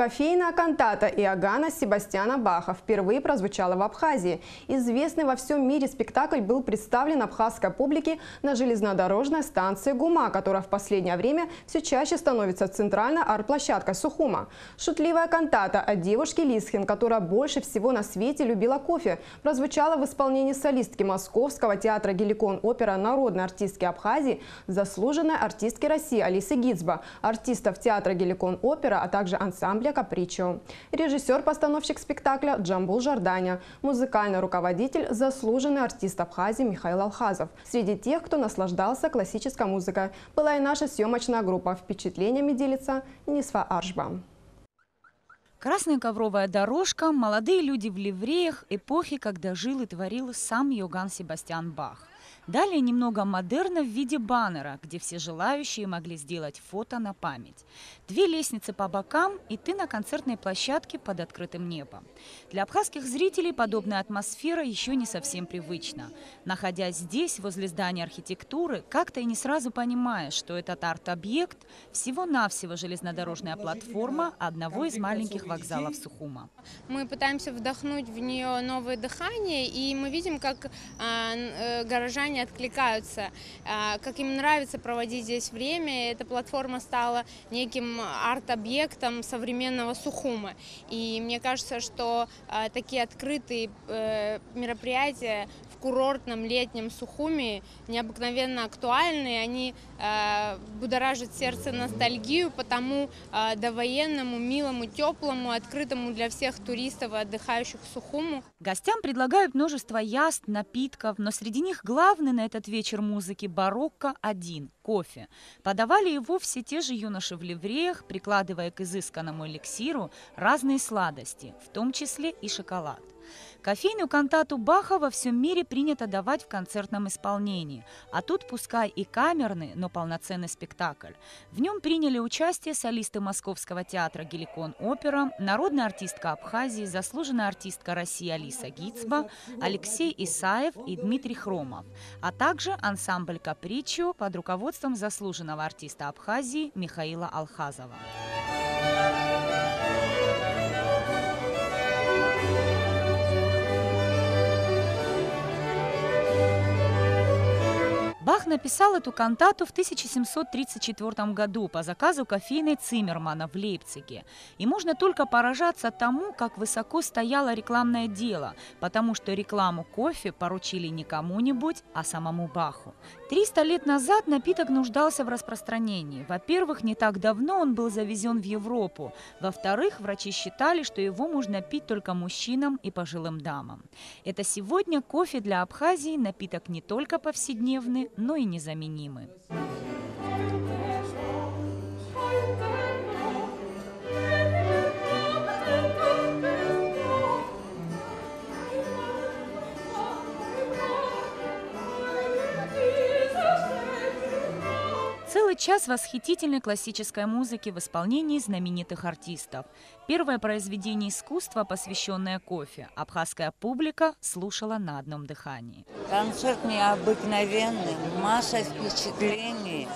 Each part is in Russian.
Кофейная кантата Иоганна Себастьяна Баха впервые прозвучала в Абхазии. Известный во всем мире спектакль был представлен абхазской публике на железнодорожной станции Гума, которая в последнее время все чаще становится центральной арт-площадкой Сухума. Шутливая кантата о девушке Лисхин, которая больше всего на свете любила кофе, прозвучала в исполнении солистки Московского театра «Геликон-опера» народной артистки Абхазии, заслуженной артистки России Алисы Гицба, артистов театра «Геликон-опера», а также ансамбля «Капричо». Режиссер-постановщик спектакля Джамбул Жарданя, музыкальный руководитель, заслуженный артист Абхазии Михаил Алхазов. Среди тех, кто наслаждался классической музыкой, была и наша съемочная группа. Впечатлениями делится Нисфа Аршба. Красная ковровая дорожка, молодые люди в ливреях, эпохи, когда жил и творил сам Иоганн Себастьян Бах. Далее немного модерна в виде баннера, где все желающие могли сделать фото на память. 2 лестницы по бокам, и ты на концертной площадке под открытым небом. Для абхазских зрителей подобная атмосфера еще не совсем привычна. Находясь здесь, возле здания архитектуры, как-то и не сразу понимаешь, что этот арт-объект всего-навсего железнодорожная платформа одного из маленьких вокзалов Сухума. Мы пытаемся вдохнуть в нее новое дыхание, и мы видим, как горожане откликаются, как им нравится проводить здесь время. Эта платформа стала неким арт-объектом современного Сухума. И мне кажется, что такие открытые мероприятия в курортном летнем Сухуме необыкновенно актуальны. Они будоражат сердце ностальгию по тому довоенному, милому, теплому, открытому для всех туристов и отдыхающих Сухуму. Гостям предлагают множество яств, напитков, но среди них главный на этот вечер музыки барокко один – кофе. Подавали его все те же юноши в ливреях, прикладывая к изысканному эликсиру разные сладости, в том числе и шоколад. Кофейную кантату Баха во всем мире принято давать в концертном исполнении, а тут пускай и камерный, но полноценный спектакль. В нем приняли участие солисты Московского театра «Геликон-опера», народная артистка Абхазии, заслуженная артистка России Алиса Гицба, Алексей Исаев и Дмитрий Хромов, а также ансамбль «Капричо» под руководством заслуженного артиста Абхазии Михаила Алхазова. Бах написал эту кантату в 1734 году по заказу кофейной Циммермана в Лейпциге. И можно только поражаться тому, как высоко стояло рекламное дело, потому что рекламу кофе поручили не кому-нибудь, а самому Баху. 300 лет назад напиток нуждался в распространении. Во-первых, не так давно он был завезен в Европу. Во-вторых, врачи считали, что его можно пить только мужчинам и пожилым дамам. Это сегодня кофе для Абхазии напиток не только повседневный, но и незаменимый. Целый час восхитительной классической музыки в исполнении знаменитых артистов. Первое произведение искусства, посвященное кофе, абхазская публика слушала на одном дыхании. Концерт необыкновенный, масса впечатлений.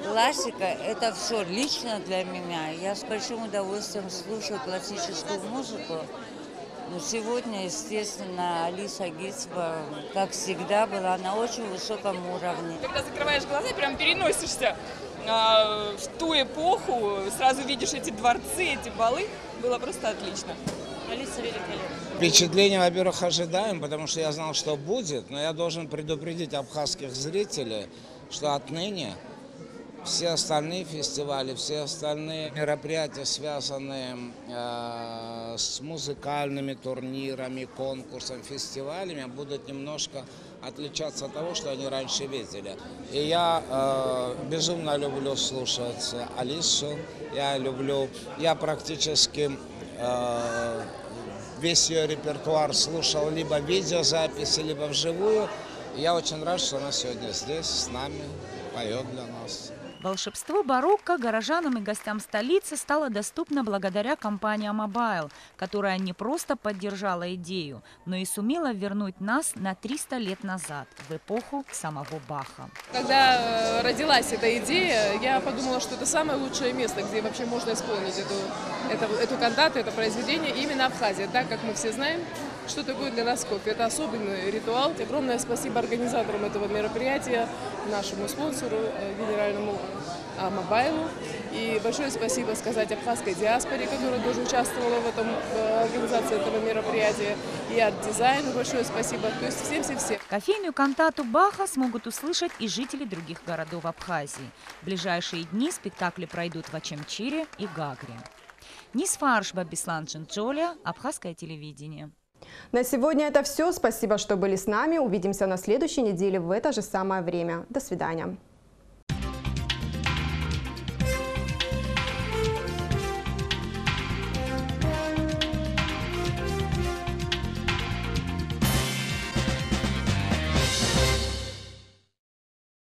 Классика – это все лично для меня. Я с большим удовольствием слушаю классическую музыку. Но сегодня, естественно, Алиса Гицба, как всегда, была на очень высоком уровне. Когда закрываешь глаза, прям переносишься в ту эпоху, сразу видишь эти дворцы, эти балы. Было просто отлично. Алиса великолепна. Впечатление, во-первых, ожидаем, потому что я знал, что будет, но я должен предупредить абхазских зрителей, что отныне все остальные фестивали, все остальные мероприятия, связанные с музыкальными турнирами, конкурсами, фестивалями, будут немножко отличаться от того, что они раньше видели. И я безумно люблю слушать Алису, я практически весь ее репертуар слушал либо в видеозаписи, либо вживую. И я очень рад, что она сегодня здесь, с нами, поет для нас. Волшебство барокко горожанам и гостям столицы стало доступно благодаря компании Mobile, которая не просто поддержала идею, но и сумела вернуть нас на 300 лет назад, в эпоху самого Баха. Когда родилась эта идея, я подумала, что это самое лучшее место, где вообще можно исполнить эту кантату, это произведение, именно Абхазия. Так как мы все знаем, что такое для нас кофе. Это особенный ритуал. Огромное спасибо организаторам этого мероприятия, нашему спонсору, генеральному Mobile. И большое спасибо сказать абхазской диаспоре, которая тоже участвовала в организации этого мероприятия. И от дизайна большое спасибо. То есть всем-всем-всем. Кофейную кантату Баха смогут услышать и жители других городов Абхазии. В ближайшие дни спектакли пройдут в Очамчире и Гагре. Нисфаршба Беслан Джинджоля, Абхазское телевидение. На сегодня это все. Спасибо, что были с нами. Увидимся на следующей неделе в это же самое время. До свидания.